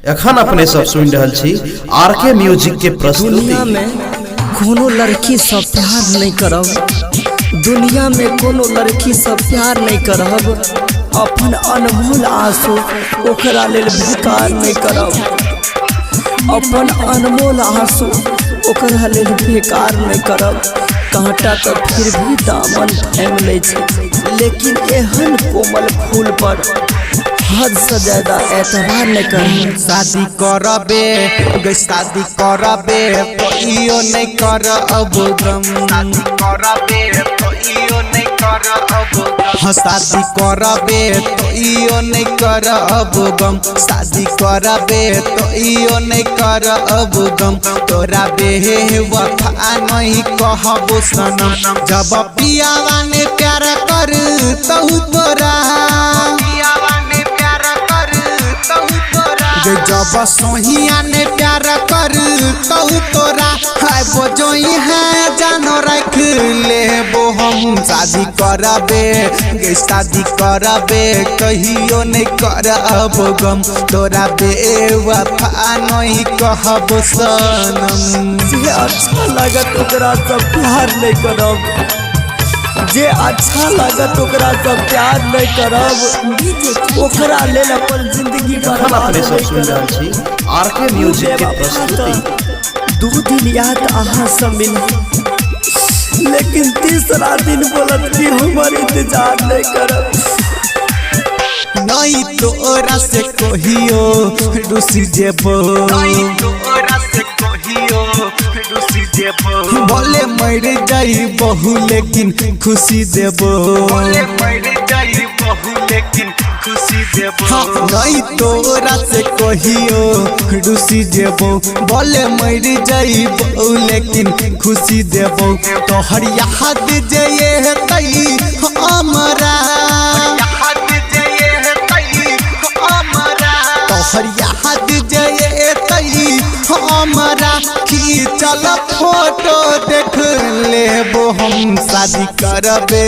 एखन अपने सब सुन रहल छी आरके म्यूजिक के प्रस्तुति। दुनिया में कोनो लड़की सब प्यार नहीं करब, दुनिया में कोनो लड़की सब प्यार नहीं करब, अपन अनमोल आंसू ओकरा लेल बेकार नहीं करब, अपन अनमोल आंसू ओकरा लेल बेकार नहीं करब। कांटा तो फिर भी दामन थाम ले छै, लेकिन एहन कोमल फूल पर हद से ज्यादा एतबार नहीं कर। शादी करबे गे शादी करबे तो इयो नहीं कर अब गम, शादी करबे तो इयो नहीं कर अब गम, शादी करबे तो इयो नहीं कर अब गम, शादी करबे तो इयो नहीं कर अब गम। तोरा बेवफा नहीं कहबो सनम, जब पियावा ने प्यार कर तहु तोरा, जब सोहिया ने प्यार कर तहु तोरा है बोझोई है जानो रख ले वो हम। शादी करबे गे शादी करबे कहियो नहीं करब गम, तोरा बेवफा नहीं कहब सनम। जे अच्छा लागत ओकरा सब प्यार नहीं करब, जे अच्छा लागत ओकरा सब प्यार नहीं करब, ओकरा लेल अपन जिंदगी एखन अपने सब सुन रहल छी आरके म्यूजिक के प्रस्तुति। 2 दिन याद अहाँ सब मिल, लेकिन तीसरा दिन बोलत कि हमर इंतजार नहीं करब। नहीं तोरा से कहियो रुसी जेबो, बोले मर जाई बहु लेकिन खुशी देबो, हाँ नहीं तोरा से कहियो रुसी जेबो, बोले मर जाई बहु लेकिन खुशी देबो। तोहर याद जे तई हमरा, तोहर याद जे तई हमरा खींचल फोटो देख लेबो हम। शादी करबे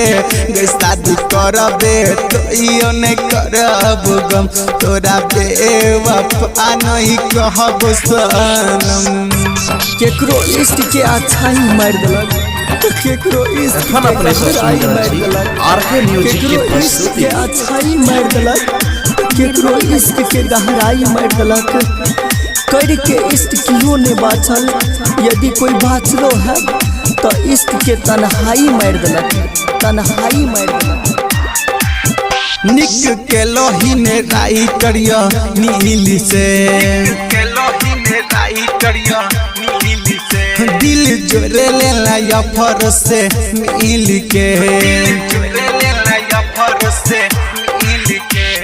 गे शादी करबे तो इयो नहीं करब गम, तोरा बेवफा नहीं कहब सनम। केकरो इश्क के अच्छाई मार देलक, केकरो इश्क एखन अपने सब सुन रहल छी आरके म्यूजिक के केकरो इश्क के प्रस्तुति। अच्छाई मार देलक, केकरो इश्क के गहराई मार देलक। करके इश्क क्यों नहीं बाचल, यदि कोई बाचलो है तो इश्क के तन्हाई मार देलक, तन्हाई मार देलक। निक के लोही ने राई करिया नीली से, दिल जोरे ले लाया फर से मिल के,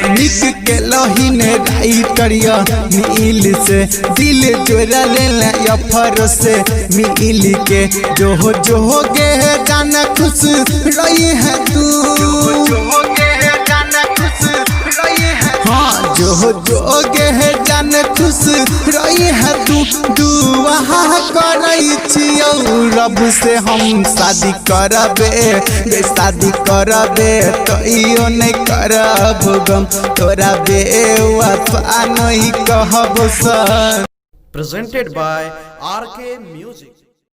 निक के लोही ने राई करिया मिल से, दिल जोरा ले लाया फर से मिल के। जो गे जान खुश रही है तू, हाँ जो गे जान खुश रही है तू। दुआ करई छियौ रब से हम शादी करबे गे शादी करबे तो इयो नहीं करब गम, तोरा बेवफा नहीं कहब सन। Presented by RK Music।